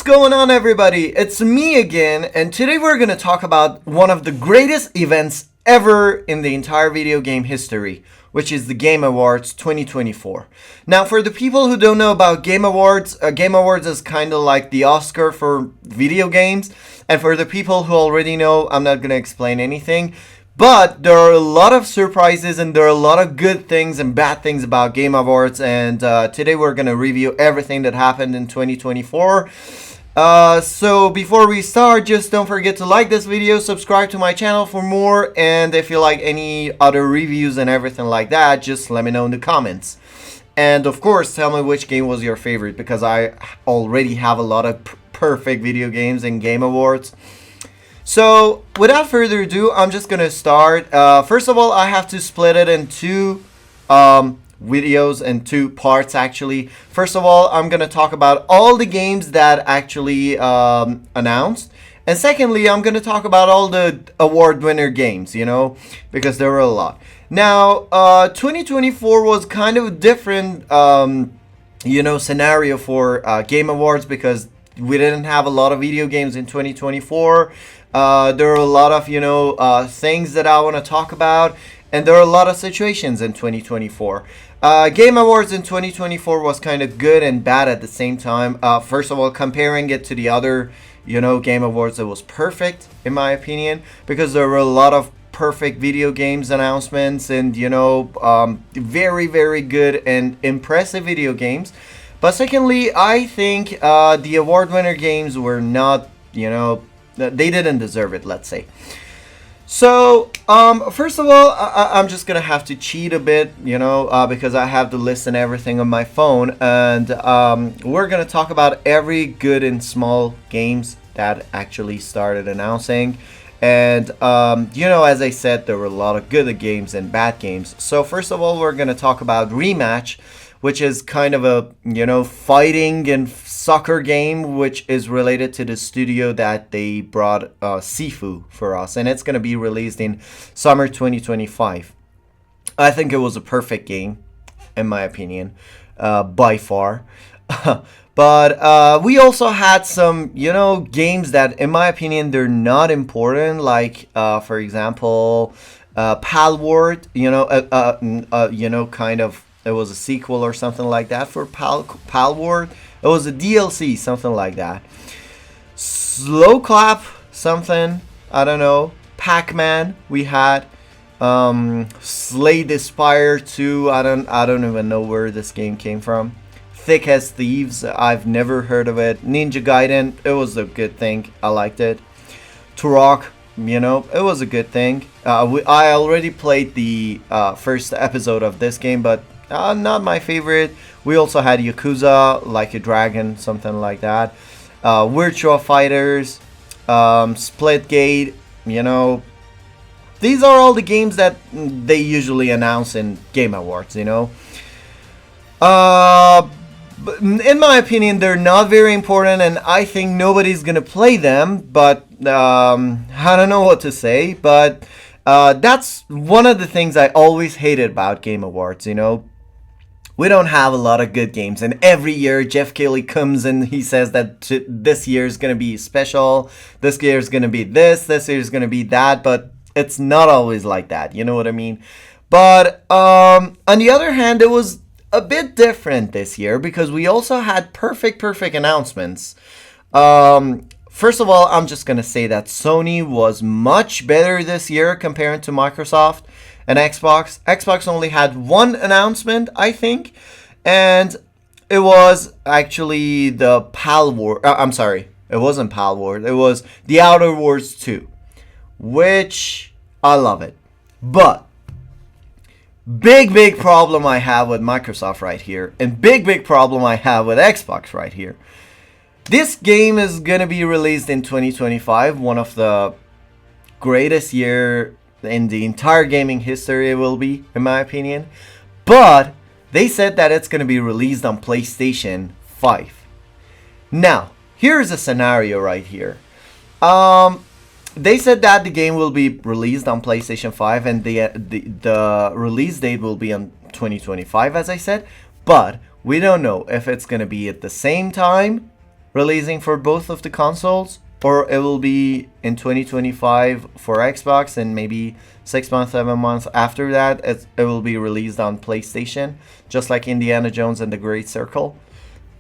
going on, everybody? It's me again, and today we're going to talk about one of the greatest events ever in the entire video game history, which is the Game Awards 2024. Now, for the people who don't know about Game Awards is kind of like the Oscar for video games, and for the people who already know, I'm not going to explain anything. But there are a lot of surprises and there are a lot of good things and bad things about Game Awards, and today we're going to review everything that happened in 2024. So before we start, just don't forget to like this video, subscribe to my channel for more, and if you like any other reviews and everything like that, just let me know in the comments. And of course, tell me which game was your favorite, because I already have a lot of perfect video games in Game Awards. So, without further ado, I'm just going to start. First of all, I have to split it in two videos and two parts, actually. First of all, I'm going to talk about all the games that actually announced. And secondly, I'm going to talk about all the award winner games, because there were a lot. Now, 2024 was kind of a different, scenario for Game Awards, because we didn't have a lot of video games in 2024. There are a lot of, things that I want to talk about, and there are a lot of situations in 2024. Game Awards in 2024 was kind of good and bad at the same time. First of all, comparing it to the other, Game Awards, it was perfect, in my opinion, because there were a lot of perfect video games announcements and, very, very good and impressive video games. But secondly, I think the award winner games were not, they didn't deserve it, let's say. So, first of all, I'm just going to have to cheat a bit, because I have the list and everything on my phone. And we're going to talk about every good and small games that actually started announcing. And, as I said, there were a lot of good games and bad games. So, first of all, we're going to talk about Rematch, which is kind of a, fighting and soccer game, which is related to the studio that they brought Sifu for us. And it's going to be released in summer 2025. I think it was a perfect game, in my opinion, by far. But we also had some, games that, in my opinion, they're not important. Like, for example, Palworld, kind of. It was a sequel or something like that for Palworld. It was a DLC, something like that. Slow Clap, something, I don't know. Pac-Man, we had. Slay the Spire 2, I don't even know where this game came from. Thick as Thieves, I've never heard of it. Ninja Gaiden, it was a good thing. I liked it. Turok, it was a good thing. I already played the first episode of this game, but not my favorite. We also had Yakuza, Like a Dragon, something like that. Virtua Fighters, Splitgate, These are all the games that they usually announce in Game Awards, But in my opinion, they're not very important, and I think nobody's gonna play them, but I don't know what to say, but that's one of the things I always hated about Game Awards, We don't have a lot of good games, and every year Jeff Keighley comes and he says that this year is going to be special, this year is going to be this year is going to be that, but it's not always like that, you know what I mean? But on the other hand, it was a bit different this year because we also had perfect announcements. First of all, I'm just going to say that Sony was much better this year compared to Microsoft and Xbox. Xbox only had one announcement, I think, and it was actually the Palworld. I'm sorry, it wasn't Palworld. It was The Outer Worlds 2, which I love it. But big problem I have with Microsoft right here, and big problem I have with Xbox right here. This game is going to be released in 2025, one of the greatest year in the entire gaming history it will be, in my opinion. But they said that it's going to be released on PlayStation 5. Now, here's a scenario right here. They said that the game will be released on PlayStation 5 and the release date will be on 2025, as I said. But we don't know if it's going to be at the same time releasing for both of the consoles, or it will be in 2025 for Xbox, and maybe 6 months, 7 months after that, it will be released on PlayStation, just like Indiana Jones and the Great Circle.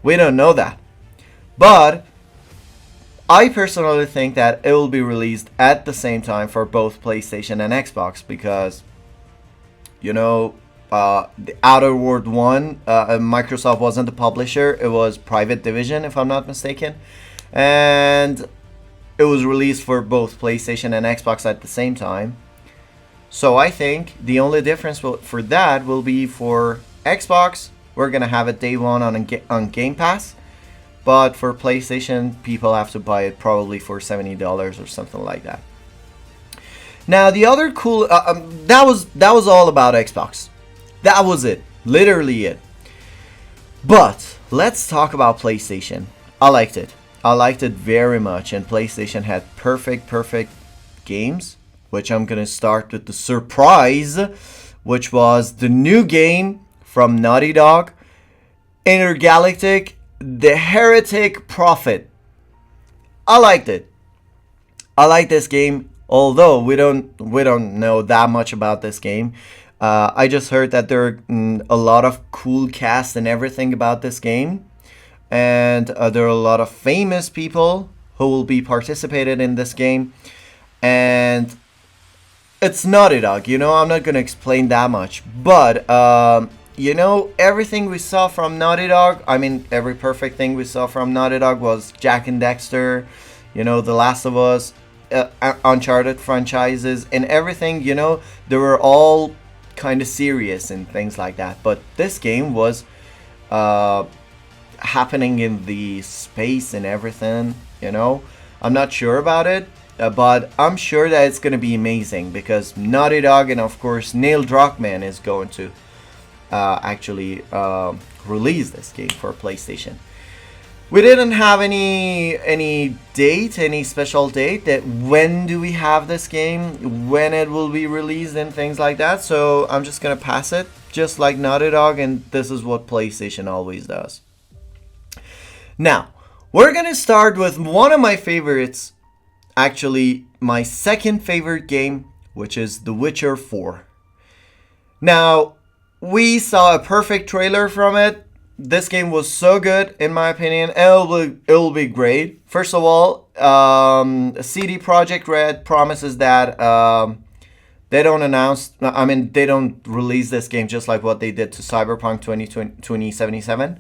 We don't know that. But I personally think that it will be released at the same time for both PlayStation and Xbox, because, you know, the Outer World 1, Microsoft wasn't the publisher, it was Private Division, if I'm not mistaken. And it was released for both PlayStation and Xbox at the same time. So I think the only difference for that will be for Xbox, we're going to have it day one on Game Pass. But for PlayStation, people have to buy it probably for $70 or something like that. Now the other cool, that was all about Xbox. That was it, literally it. But let's talk about PlayStation. I liked it very much, and PlayStation had perfect games, which I'm gonna start with the surprise, which was the new game from Naughty Dog, Intergalactic: The Heretic Prophet. I liked it. I like this game, although we don't know that much about this game. I just heard that there are a lot of cool cast and everything about this game, and there are a lot of famous people who will be participated in this game, and it's Naughty Dog. You know, I'm not gonna explain that much, but you know, everything we saw from Naughty Dog, I mean, every perfect thing we saw from Naughty Dog was Jak and Daxter, you know, The Last of Us, Uncharted franchises, and everything. You know, they were all kind of serious and things like that, but this game was happening in the space and everything. You know, I'm not sure about it, but I'm sure that it's gonna be amazing, because Naughty Dog and of course Neil Druckmann is going to actually release this game for PlayStation. We didn't have any date, any special date that when do we have this game, when it will be released and things like that. So I'm just gonna pass it, just like Naughty Dog, and this is what PlayStation always does. Now, we're gonna start with one of my favorites, actually my second favorite game, which is The Witcher 4. Now, we saw a perfect trailer from it. This game was so good, in my opinion, and it will be great. First of all, CD Projekt Red promises that they don't release this game just like what they did to Cyberpunk 2077.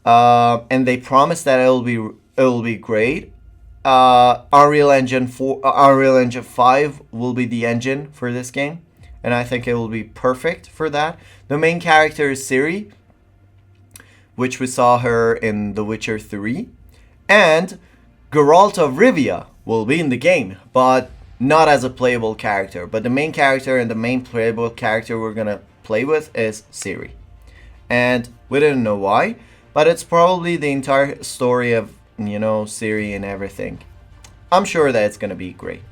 And they promise that it will be great. Unreal Engine 5 will be the engine for this game, and I think it will be perfect for that. The main character is Ciri, which we saw her in The Witcher 3, and Geralt of Rivia will be in the game, but not as a playable character. But the main character and the main playable character we're gonna play with is Ciri, and we didn't know why, but it's probably the entire story of, you know, Ciri and everything. I'm sure that it's gonna be great.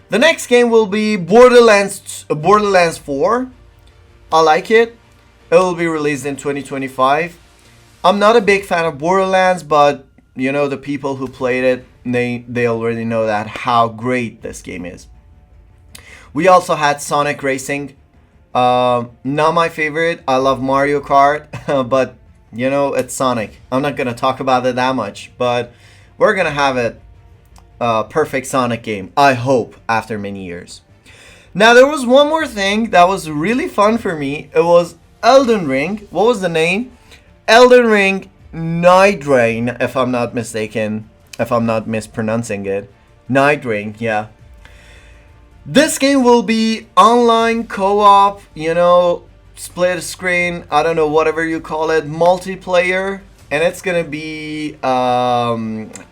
The next game will be Borderlands 4. I like it. It will be released in 2025. I'm not a big fan of Borderlands, but you know, the people who played it, they already know that how great this game is. We also had Sonic Racing. Not my favorite. I love Mario Kart, but you know, it's Sonic. I'm not gonna talk about it that much, but we're gonna have a perfect Sonic game, I hope, after many years. Now, there was one more thing that was really fun for me. It was Elden Ring. What was the name? Elden Ring Night Rain, if I'm not mistaken, if I'm not mispronouncing it. Night Rain, yeah. This game will be online co-op, you know, split screen, I don't know, whatever you call it, multiplayer, and it's gonna be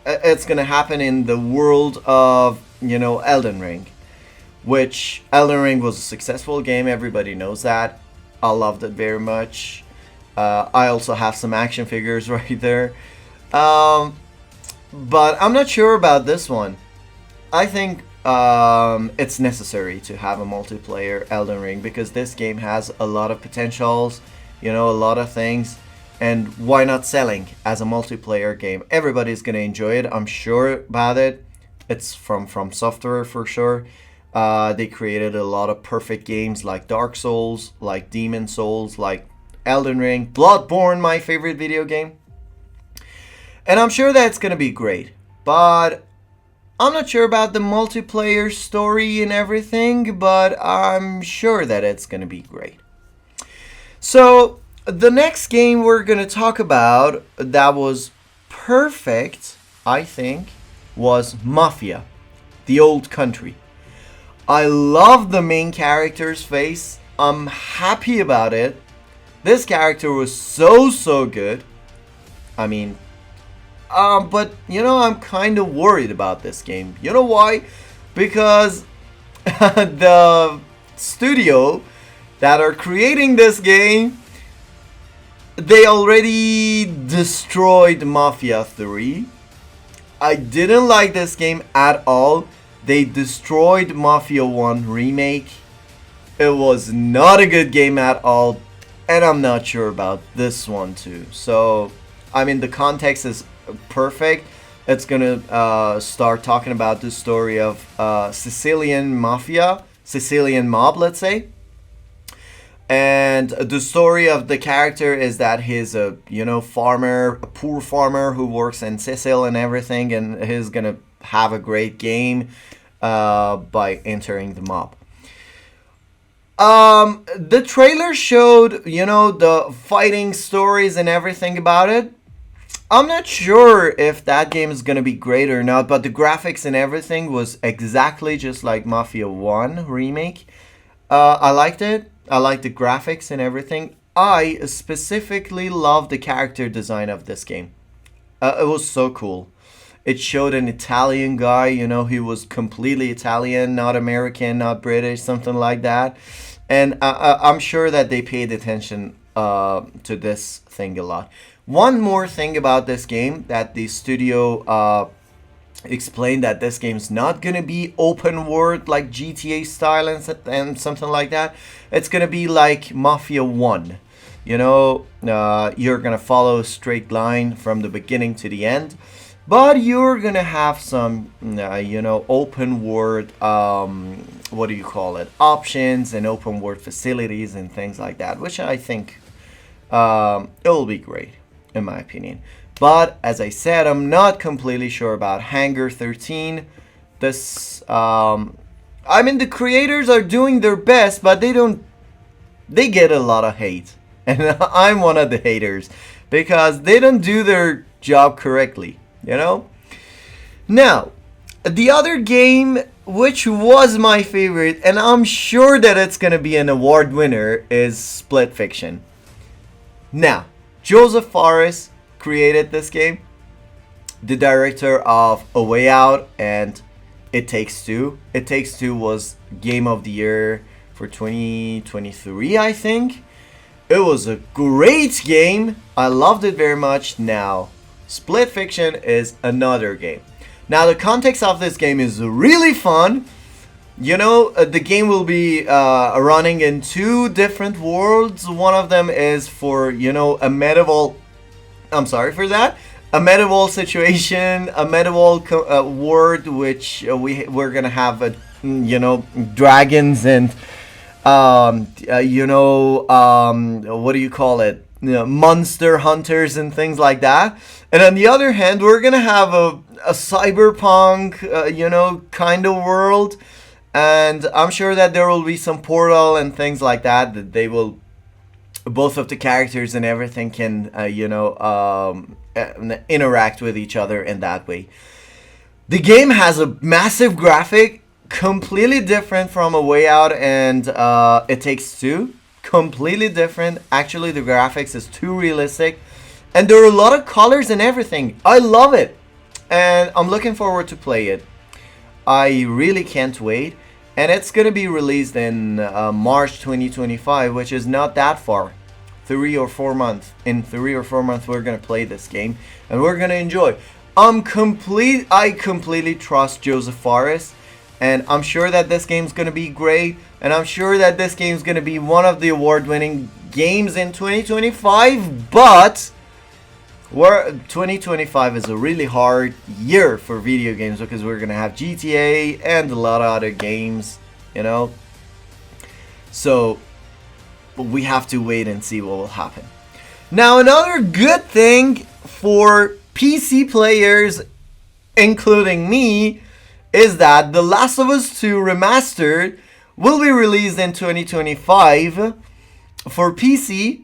it's gonna happen in the world of, you know, Elden Ring, which Elden Ring was a successful game. Everybody knows that. I loved it very much. I also have some action figures right there, but I'm not sure about this one. I think it's necessary to have a multiplayer Elden Ring, because this game has a lot of potentials, you know, a lot of things. and why not selling as a multiplayer game? Everybody's gonna enjoy it. I'm sure about it. It's from Software for sure. They created a lot of perfect games like Dark Souls, like Demon Souls, like Elden Ring, Bloodborne, my favorite video game. And I'm sure that's gonna be great. But I'm not sure about the multiplayer story and everything, but I'm sure that it's gonna be great. So the next game we're gonna talk about that was perfect, I think, was Mafia, the Old Country. I love the main character's face. I'm happy about it. This character was so good. I mean, but you know, I'm kind of worried about this game. You know why? Because the studio that are creating this game, they already destroyed Mafia 3. I didn't like this game at all. They destroyed Mafia 1 Remake. It was not a good game at all. And I'm not sure about this one too. So, I mean, the context is perfect. It's gonna start talking about the story of Sicilian Mafia, Sicilian mob, let's say. And the story of the character is that he's a farmer, a poor farmer who works in Sicily and everything, and he's gonna have a great game by entering the mob. The trailer showed the fighting stories and everything about it. I'm not sure if that game is gonna be great or not, but the graphics and everything was exactly just like Mafia 1 Remake. I liked it. I like the graphics and everything. I specifically love the character design of this game. It was so cool. It showed an Italian guy, he was completely Italian, not American, not British, something like that. And I'm sure that they paid attention to this thing a lot. One more thing about this game that the studio explained, that this game's not gonna be open world like GTA style and something like that. It's gonna be like Mafia 1. You're gonna follow a straight line from the beginning to the end, but you're gonna have some open world what do you call it, options and open world facilities and things like that, which I think it will be great in my opinion. But as I said, I'm not completely sure about Hangar 13. This, I mean, the creators are doing their best, but they get a lot of hate. And I'm one of the haters because they don't do their job correctly, Now, the other game, which was my favorite, and I'm sure that it's going to be an award winner, is Split Fiction. Now, Joseph Fares created this game, the director of A Way Out and It Takes Two. It Takes Two was Game of the Year for 2023, I think. It was a great game. I loved it very much. Now, Split Fiction is another game. Now, the context of this game is really fun. The game will be running in two different worlds. One of them is for, a medieval... I'm sorry for that. A medieval situation, a medieval world, which we're gonna have, dragons and, what do you call it? Monster hunters and things like that. And on the other hand, we're gonna have a cyberpunk, kind of world. And I'm sure that there will be some portal and things like that they will... Both of the characters and everything can, interact with each other in that way. The game has a massive graphic, completely different from A Way Out and It Takes Two. Completely different. Actually, the graphics is too realistic. And there are a lot of colors and everything. I love it. And I'm looking forward to play it. I really can't wait. And it's going to be released in March 2025, which is not that far. 3 or 4 months. In 3 or 4 months, we're going to play this game. And we're going to enjoy. I completely trust Joseph Fares. And I'm sure that this game's going to be great. And I'm sure that this game's going to be one of the award-winning games in 2025, but 2025 is a really hard year for video games because we're gonna have GTA and a lot of other games, you know. So we have to wait and see what will happen. Now, another good thing for PC players, including me, is that The Last of Us 2 Remastered will be released in 2025 for PC.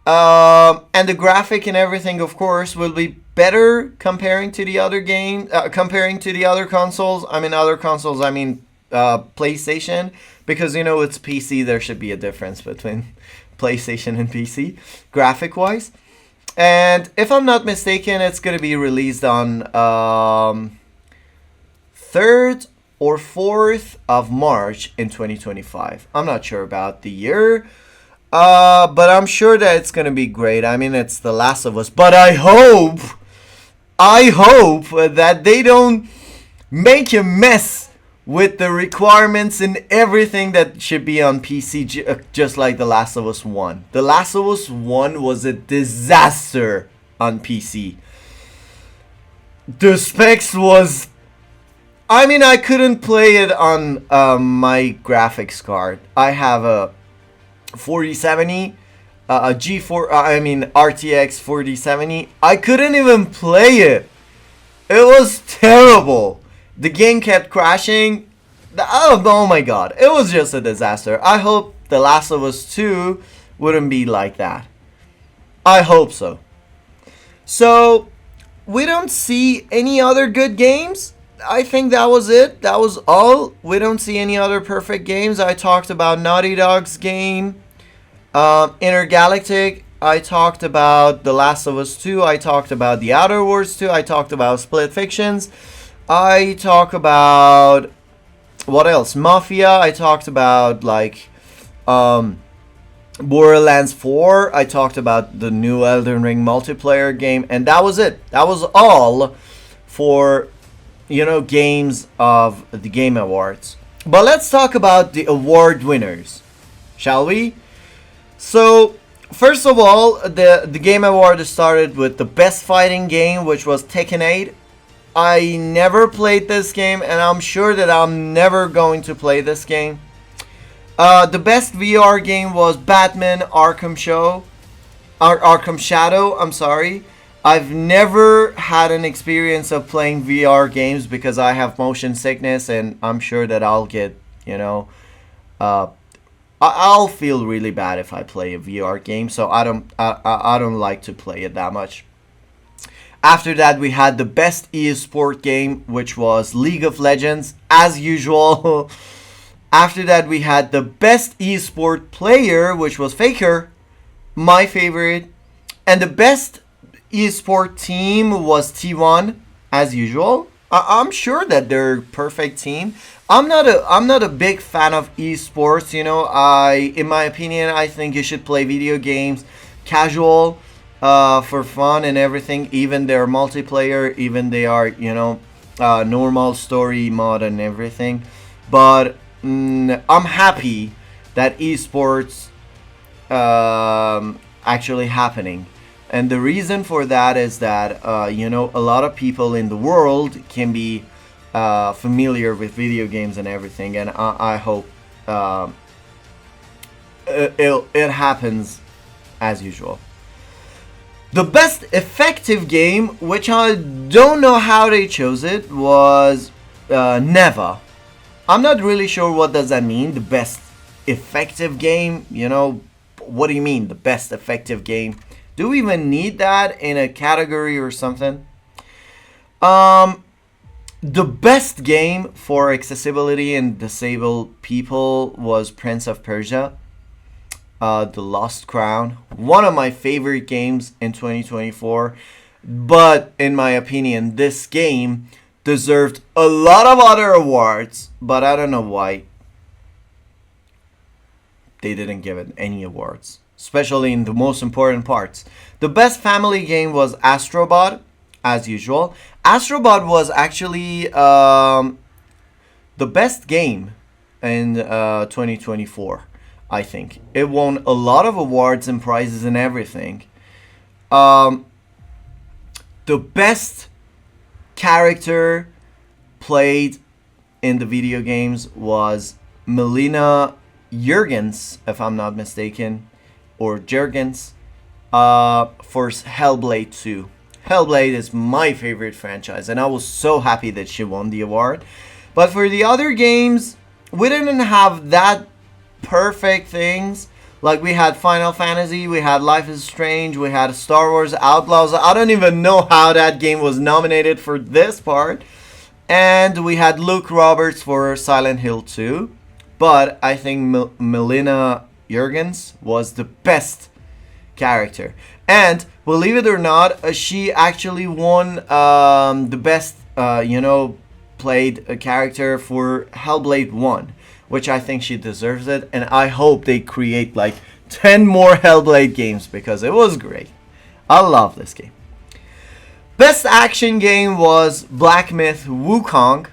And the graphic and everything, of course, will be better comparing to the other comparing to the other consoles. I mean, PlayStation, because you know it's PC. There should be a difference between PlayStation and PC, graphic-wise. And if I'm not mistaken, it's gonna be released on 3rd or 4th of March in 2025. I'm not sure about the year. But I'm sure that it's gonna be great. I mean, it's The Last of Us, but I hope that they don't make a mess with the requirements and everything that should be on PC, just like The Last of Us 1. The Last of Us 1 was a disaster on PC. The specs was... I mean, I couldn't play it on my graphics card. I have a 4070, a RTX 4070. I couldn't even play it. It was terrible. The game kept crashing. Oh my god, it was just a disaster. I hope The Last of Us 2 wouldn't be like that. I hope so. So, we don't see any other good games. I think that was it. That was all. We don't see any other perfect games. I talked about Naughty Dog's game, Intergalactic. I talked about The Last of Us 2. I talked about The Outer Worlds 2. I talked about Split Fictions. I talk about... what else? Mafia. I talked about, like, Borderlands 4. I talked about the new Elden Ring multiplayer game. And that was it. That was all for, you know, games of the Game Awards. But let's talk about the award winners, shall we? So, first of all, the Game Award started with the best fighting game, which was Tekken 8. I never played this game, and I'm sure that I'm never going to play this game. The best VR game was Batman Arkham Shadow. I'm sorry. I've never had an experience of playing VR games because I have motion sickness, and I'm sure that I'll get, you know, I'll feel really bad if I play a VR game, so I don't like to play it that much. After that, we had the best eSport game, which was League of Legends, as usual. After that, we had the best eSport player, which was Faker, my favorite. And the best eSport team was T1, as usual. I'm sure that they're a perfect team. I'm not a big fan of esports, you know. In my opinion, I think you should play video games casual, for fun and everything. Even their multiplayer, even they are, you know, normal story mode and everything. But I'm happy that esports actually happening. And the reason for that is that, you know, a lot of people in the world can be familiar with video games and everything. And I hope it happens as usual. The best effective game, which I don't know how they chose it, was Neva. I'm not really sure what does that mean, the best effective game. You know, what do you mean, the best effective game? Do we even need that in a category or something? The best game for accessibility and disabled people was Prince of Persia, The Lost Crown. One of my favorite games in 2024. But in my opinion, this game deserved a lot of other awards, but I don't know why they didn't give it any awards, especially in the most important parts. The best family game was Astrobot, as usual. Astrobot was actually the best game in 2024. I think it won a lot of awards and prizes and everything. Um, the best character played in the video games was Melina Jurgens, if I'm not mistaken, or Jurgens, for Hellblade 2. Hellblade is my favorite franchise, and I was so happy that she won the award. But for the other games, we didn't have that perfect things. Like we had Final Fantasy, we had Life is Strange, we had Star Wars Outlaws. I don't even know how that game was nominated for this part. And we had Luke Roberts for Silent Hill 2. But I think Melina Jurgens was the best character. And believe it or not, she actually won the best, played a character for Hellblade 1, which I think she deserves it. And I hope they create like 10 more Hellblade games because it was great. I love this game. Best action game was Black Myth Wukong.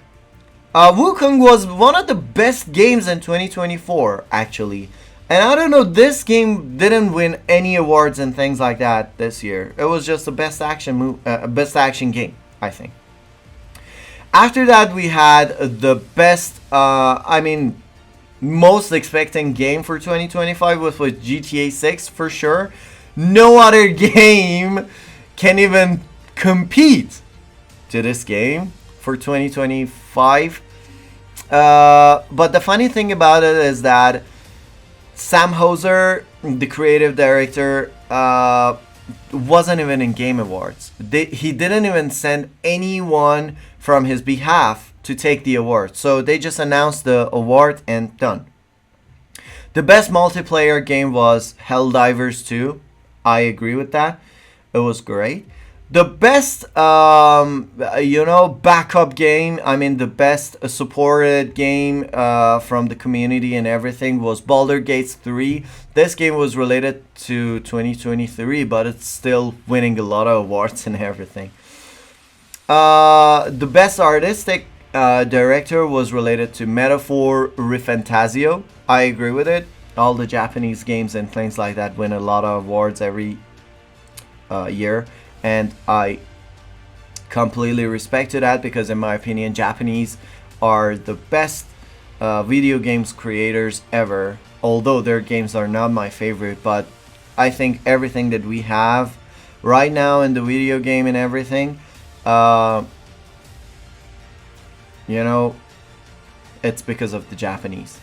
Wukong was one of the best games in 2024, actually. And I don't know, this game didn't win any awards and things like that this year. It was just the best action game, I think. After that, we had the best, most expecting game for 2025 was GTA 6 for sure. No other game can even compete to this game for 2025. But the funny thing about it is that Sam Hoser, the creative director, wasn't even in Game Awards. He didn't even send anyone from his behalf to take the award. So they just announced the award and done. The best multiplayer game was Helldivers 2. I agree with that. It was great. The best, backup game, the best supported game from the community and everything was Baldur's Gate 3. This game was related to 2023, but it's still winning a lot of awards and everything. The best artistic director was related to Metaphor ReFantazio. I agree with it. All the Japanese games and things like that win a lot of awards every year. And I completely respect that because in my opinion, Japanese are the best video games creators ever. Although their games are not my favorite, but I think everything that we have right now in the video game and everything, it's because of the Japanese.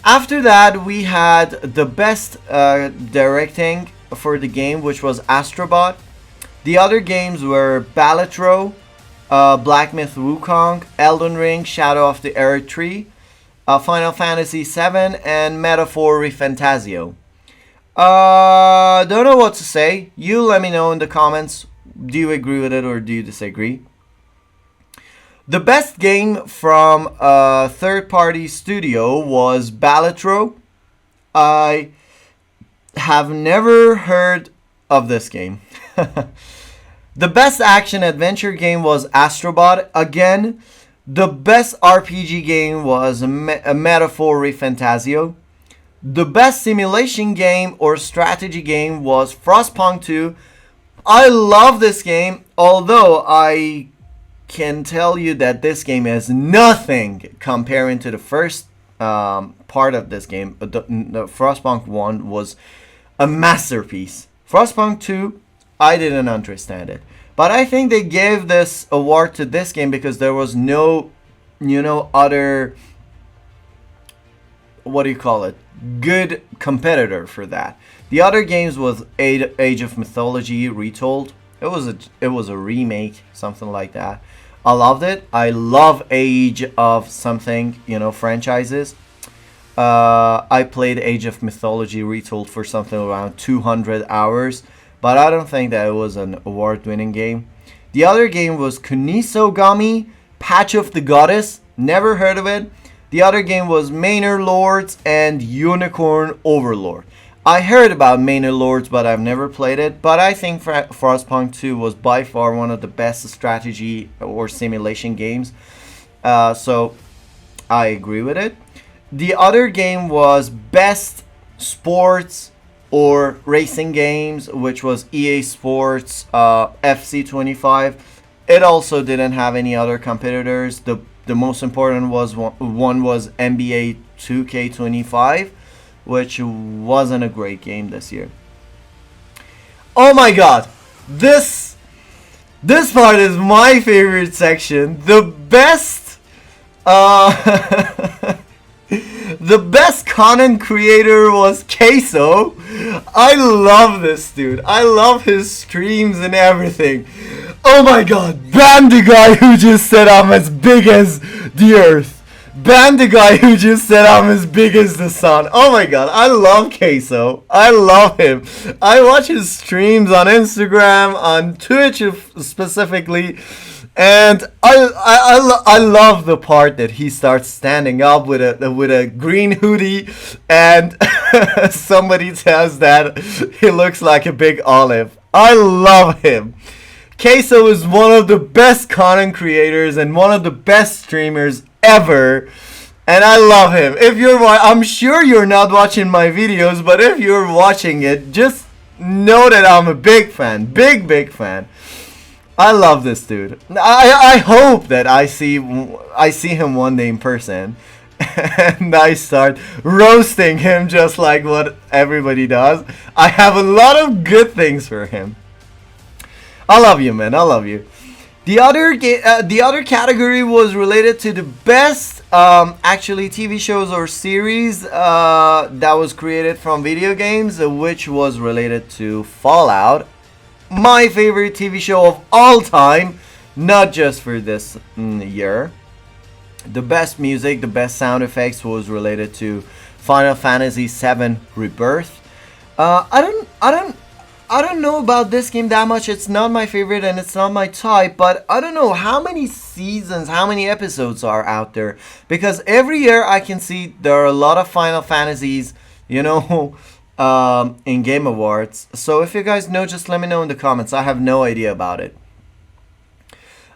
After that, we had the best directing for the game, which was Astrobot. The other games were Balatro, Black Myth Wukong, Elden Ring, Shadow of the Erdtree, Final Fantasy VII, and Metaphor ReFantazio. Don't know what to say. You let me know in the comments. Do you agree with it or do you disagree? The best game from a third-party studio was Balatro. I have never heard of this game. The best action adventure game was Astrobot. Again, the best RPG game was Metaphor ReFantazio. The best simulation game or strategy game was Frostpunk 2. I love this game, although I can tell you that this game is nothing comparing to the first part of this game. The Frostpunk 1 was a masterpiece. Frostpunk 2, I didn't understand it. But I think they gave this award to this game because there was no, other, good competitor for that. The other games was Age of Mythology Retold. It was a remake, something like that. I loved it. I love Age of something, franchises. I played Age of Mythology Retold for something around 200 hours, but I don't think that it was an award-winning game. The other game was Kunisogami, Patch of the Goddess. Never heard of it. The other game was Manor Lords and Unicorn Overlord. I heard about Manor Lords, but I've never played it. But I think Frostpunk 2 was by far one of the best strategy or simulation games. So I agree with it. The other game was Best Sports or Racing Games, which was EA Sports FC 25. It also didn't have any other competitors. The most important was one was NBA 2K25, which wasn't a great game this year. Oh my god, this part is my favorite section. The best the best content creator was Queso. I love this dude. I love his streams and everything. Oh my god, ban the guy who just said I'm as big as the earth. Ban the guy who just said I'm as big as the sun. Oh my god, I love Queso. I love him. I watch his streams on Instagram, on Twitch specifically, and I love the part that he starts standing up with a green hoodie, and somebody says that he looks like a big olive. I love him. Queso is one of the best content creators and one of the best streamers ever, and I love him. I'm sure you're not watching my videos, but if you're watching it, just know that I'm a big fan, big fan. I love this dude. I hope that I see him one day in person, and I start roasting him just like what everybody does. I have a lot of good things for him. I love you, man. I love you. The other category was related to the best actually TV shows or series that was created from video games, which was related to Fallout, my favorite TV show of all time, not just for this year. The best music, the best sound effects was related to Final Fantasy VII Rebirth. I don't know about this game that much. It's not my favorite and it's not my type, but I don't know how many seasons, how many episodes are out there. Because every year I can see there are a lot of Final Fantasies, in Game Awards. So if you guys know, just let me know in the comments. I have no idea about it.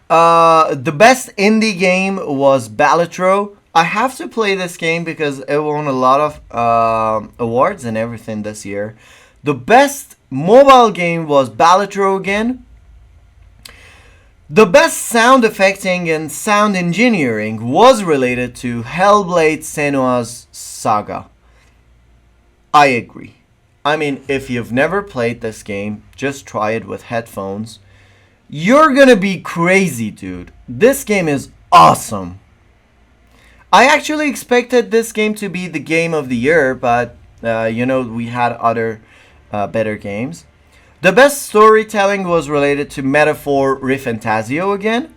The best indie game was Balatro. I have to play this game because it won a lot of awards and everything this year. The best mobile game was Balatro again. The best sound effecting and sound engineering was related to Hellblade Senua's Saga. I agree. I mean, if you've never played this game, just try it with headphones. You're gonna be crazy, dude. This game is awesome. I actually expected this game to be the game of the year, but we had other better games. The best storytelling was related to Metaphor ReFantazio again.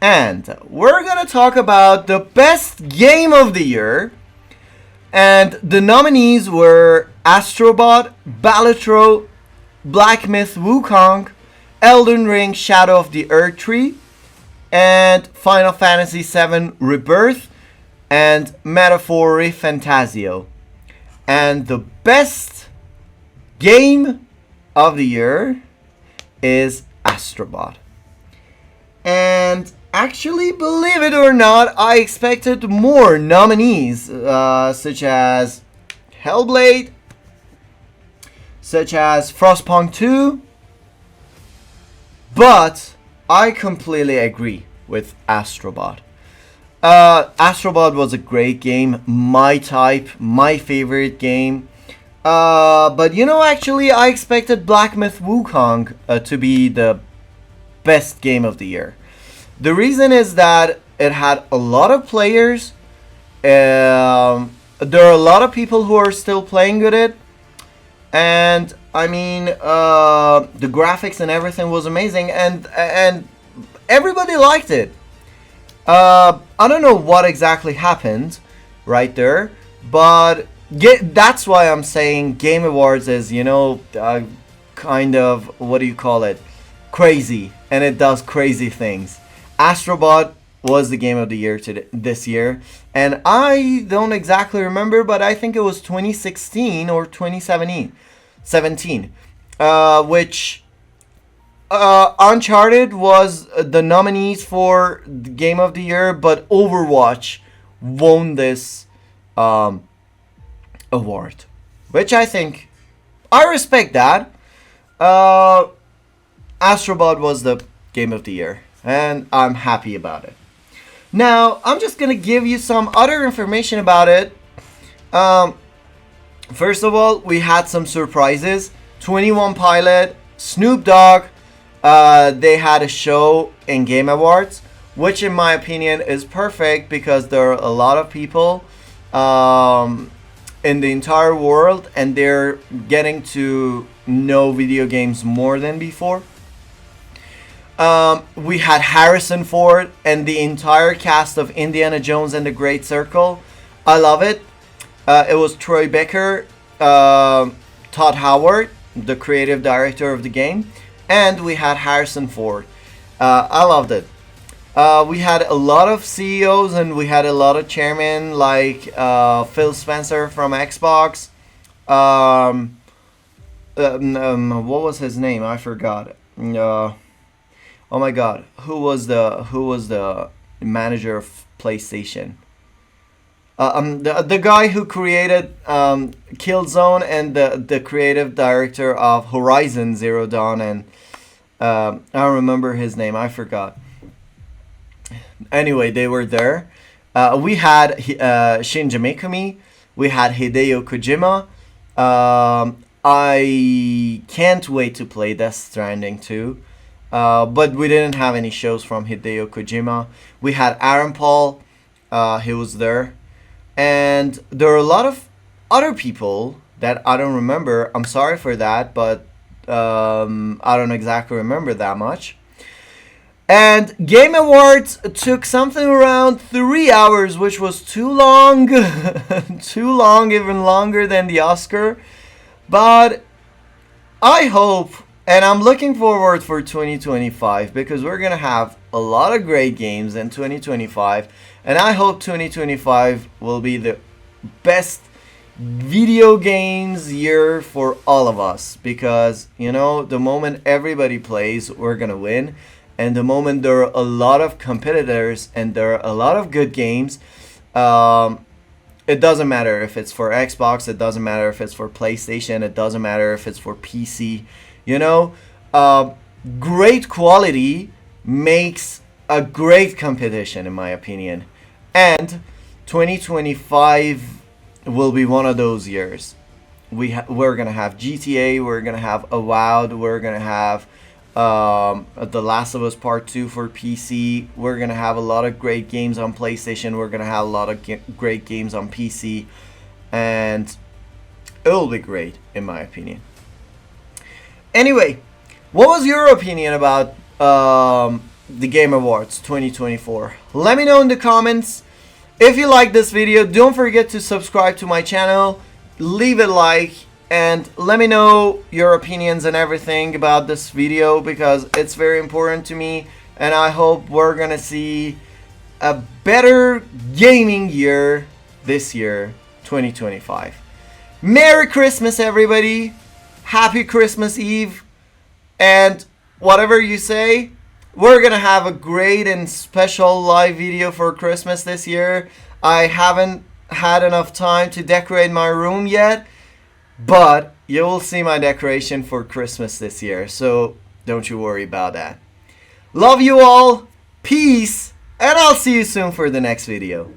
And we're gonna talk about the best game of the year. And the nominees were Astrobot, Balatro, Black Myth Wukong, Elden Ring Shadow of the Erdtree, and Final Fantasy VII Rebirth, and Metaphor ReFantazio. And the best game of the year is Astrobot. And actually, believe it or not, I expected more nominees, such as Hellblade, such as Frostpunk 2, but I completely agree with Astrobot. Astrobot was a great game, my type, my favorite game. But actually, I expected Black Myth Wukong to be the best game of the year. The reason is that it had a lot of players. There are a lot of people who are still playing with it. And, I mean, the graphics and everything was amazing. And everybody liked it. I don't know what exactly happened right there. But that's why I'm saying Game Awards is, kind of, what do you call it? Crazy. And it does crazy things. Astrobot was the game of the year this year, and I don't exactly remember, but I think it was 2016 or 2017, which Uncharted was the nominees for the game of the year, but Overwatch won this award, which I think I respect that. Astrobot was the game of the year, and I'm happy about it. Now, I'm just gonna give you some other information about it. First of all, we had some surprises. 21 Pilot, Snoop Dogg, they had a show in Game Awards, which in my opinion is perfect because there are a lot of people in the entire world and they're getting to know video games more than before. We had Harrison Ford and the entire cast of Indiana Jones and the Great Circle. I love it. It was Troy Baker, Todd Howard, the creative director of the game, and we had Harrison Ford. I loved it. We had a lot of CEOs and we had a lot of chairmen like Phil Spencer from Xbox. What was his name? I forgot. Oh my God, who was the manager of PlayStation? The guy who created Killzone and the creative director of Horizon Zero Dawn, and I don't remember his name. I forgot. Anyway, they were there. We had Shinji Mikami. We had Hideo Kojima. I can't wait to play Death Stranding 2. But we didn't have any shows from Hideo Kojima. We had Aaron Paul. He was there. And there are a lot of other people that I don't remember. I'm sorry for that, but I don't exactly remember that much. And Game Awards took something around 3 hours, which was too long. Too long, even longer than the Oscar. But I hope, and I'm looking forward for 2025 because we're going to have a lot of great games in 2025. And I hope 2025 will be the best video games year for all of us. Because, you know, the moment everybody plays, we're going to win. And the moment there are a lot of competitors and there are a lot of good games, it doesn't matter if it's for Xbox, it doesn't matter if it's for PlayStation, it doesn't matter if it's for PC. You know, great quality makes a great competition, in my opinion. And 2025 will be one of those years. We're going to have GTA, we're going to have Avowed, we're going to have The Last of Us Part 2 for PC. We're going to have a lot of great games on PlayStation. We're going to have a lot of great games on PC. And it will be great, in my opinion. Anyway, what was your opinion about the Game Awards 2024? Let me know in the comments. If you like this video, don't forget to subscribe to my channel. Leave a like. And let me know your opinions and everything about this video because it's very important to me. And I hope we're going to see a better gaming year this year, 2025. Merry Christmas, everybody. Happy Christmas Eve. And whatever you say, we're going to have a great and special live video for Christmas this year. I haven't had enough time to decorate my room yet. But you will see my decoration for Christmas this year, so don't you worry about that. Love you all, peace, and I'll see you soon for the next video.